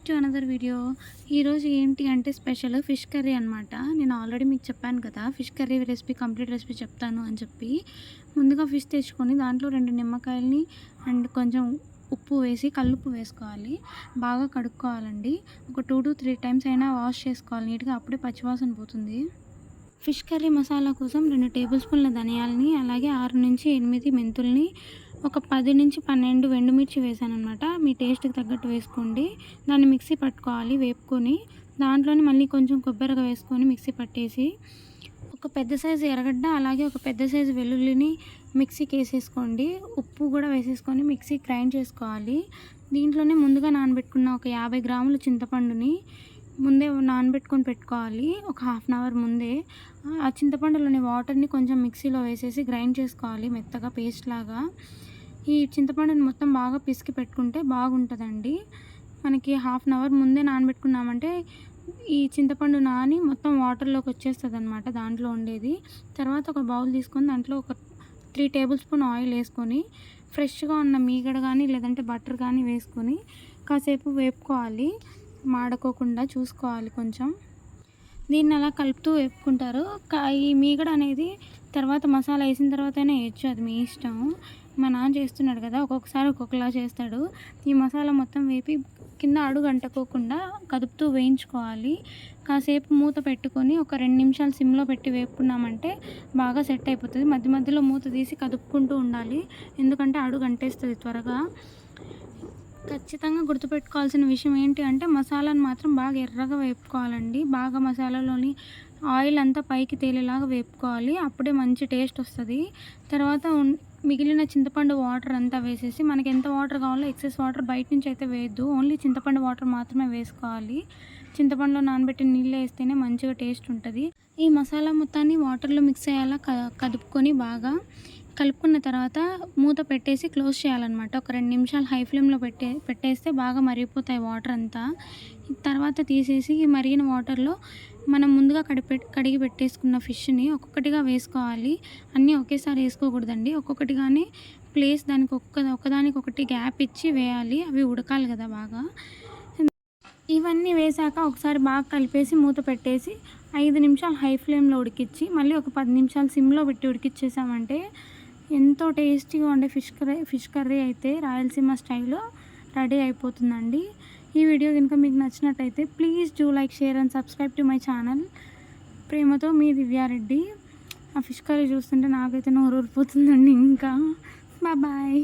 Back to another video. ఈరోజు ఏంటి అంటే స్పెషల్ ఫిష్ కర్రీ అనమాట. నేను ఆల్రెడీ మీకు చెప్పాను కదా fish curry recipe complete recipe చెప్తాను అని చెప్పి. ముందుగా ఫిష్ తెచ్చుకొని దాంట్లో 2 నిమ్మకాయలని అండ్ కొంచెం ఉప్పు వేసి కల్లుప్పు వేసుకోవాలి. బాగా కడుక్కోవాలండి. ఒక 2 to 3 టైమ్స్ అయినా వాష్ చేసుకోవాలి నీట్గా, అప్పుడే పచ్చివాసన పోతుంది. ఫిష్ కర్రీ మసాలా కోసం 2 టేబుల్ స్పూన్ల ధనియాలని, అలాగే 6 నుంచి 8 మెంతుల్ని, ఒక 10 నుంచి 12 ఎండుమిర్చి వేసానమాట. మీ టేస్ట్కి తగ్గట్టు వేసుకోండి. దాన్ని మిక్సీ పట్టుకోవాలి వేపుకొని. దాంట్లోని మళ్ళీ కొంచెం కొబ్బరిగా వేసుకొని మిక్సీ పట్టేసి, ఒక పెద్ద సైజు ఎర్రగడ్డ అలాగే ఒక పెద్ద సైజు వెల్లుల్లిని మిక్సీకి వేసేసుకోండి. ఉప్పు కూడా వేసేసుకొని మిక్సీ గ్రైండ్ చేసుకోవాలి. దీంట్లోనే ముందుగా నానబెట్టుకున్న ఒక 50 గ్రాముల చింతపండుని ముందే నానబెట్టుకొని పెట్టుకోవాలి. ఒక హాఫ్ అన్ అవర్ ముందే ఆ చింతపండులోని వాటర్ని కొంచెం మిక్సీలో వేసేసి గ్రైండ్ చేసుకోవాలి మెత్తగా పేస్ట్ లాగా. ఈ చింతపండుని మొత్తం బాగా పిసికి పెట్టుకుంటే బాగుంటుందండి. మనకి హాఫ్ అన్ అవర్ ముందే నానబెట్టుకున్నామంటే ఈ చింతపండు నాని మొత్తం వాటర్లోకి వచ్చేస్తుంది అనమాట దాంట్లో ఉండేది. తర్వాత ఒక బౌల్ తీసుకొని దాంట్లో ఒక 3 టేబుల్ స్పూన్ ఆయిల్ వేసుకొని, ఫ్రెష్గా ఉన్న మీగడ కానీ లేదంటే బటర్ కానీ వేసుకొని కాసేపు వేపుకోవాలి. మాడకోకుండా చూసుకోవాలి కొంచెం. దీన్ని అలా కలుపుతూ వేపుకుంటారు. ఈ మీగడ అనేది తర్వాత మసాలా వేసిన తర్వాత అయినా వేయచ్చు, అది మీ ఇష్టం. మా నాన్న చేస్తున్నాడు కదా, ఒక్కొక్కసారి ఒక్కొక్కలా చేస్తాడు. ఈ మసాలా మొత్తం వేపి కింద అడుగు అంటుకోకుండా కదుపుతూ వేయించుకోవాలి. కాసేపు మూత పెట్టుకొని ఒక 2 నిమిషాలు సిమ్లో పెట్టి వేపుకున్నామంటే బాగా సెట్ అయిపోతుంది. మధ్య మధ్యలో మూత తీసి కదుపుకుంటూ ఉండాలి, ఎందుకంటే అడుగు అంటేస్తుంది త్వరగా. ఖచ్చితంగా గుర్తుపెట్టుకోవాల్సిన విషయం ఏంటి అంటే మసాలాను మాత్రం బాగా ఎర్రగా వేపుకోవాలండి. బాగా మసాలాలోని ఆయిల్ అంతా పైకి తేలేలాగా వేపుకోవాలి, అప్పుడే మంచి టేస్ట్ వస్తుంది. తర్వాత మిగిలిన చింతపండు వాటర్ అంతా వేసేసి, మనకి ఎంత వాటర్ కావాలో ఎక్సెస్ వాటర్ బయట నుంచి అయితే వేయద్దు, ఓన్లీ చింతపండు వాటర్ మాత్రమే వేసుకోవాలి. చింతపండులో నానబెట్టిన నీళ్ళు వేస్తేనే మంచిగా టేస్ట్ ఉంటుంది. ఈ మసాలా మొత్తాన్ని వాటర్లో మిక్స్ అయ్యేలా కదుపుకొని బాగా కలుపుకున్న తర్వాత మూత పెట్టేసి క్లోజ్ చేయాలన్నమాట. ఒక 2 నిమిషాలు హై ఫ్లేమ్లో పెట్టేస్తే బాగా మరిగిపోతాయి వాటర్ అంతా. తర్వాత తీసేసి ఈ మరిగిన వాటర్లో మనం ముందుగా కడిగి పెట్టేసుకున్న ఫిష్ని ఒక్కొక్కటిగా వేసుకోవాలి. అన్నీ ఒకేసారి వేసుకోకూడదండి, ఒక్కొక్కటిగానే ప్లేస్ దానికి ఒకదానికొకటి గ్యాప్ ఇచ్చి వేయాలి. అవి ఉడకాలి కదా బాగా. ఇవన్నీ వేసాక ఒకసారి బాగా కలిపేసి మూత పెట్టేసి 5 నిమిషాలు హై ఫ్లేమ్లో ఉడికించి మళ్ళీ ఒక 10 నిమిషాలు సిమ్లో పెట్టి ఉడికిచ్చేసామంటే ఎంతో టేస్టీగా ఉండే ఫిష్ కర్రీ అయితే రాయలసీమ స్టైల్లో రెడీ అయిపోతుందండి. ఈ వీడియో కనుక మీకు నచ్చినట్టయితే please do like, share and subscribe to my channel. ప్రేమతో మీ దివ్యారెడ్డి. ఆ ఫిష్ కర్రీ చూస్తుంటే నాకైతే నోరు ఊరిపోతుందండి. ఇంకా బాయ్.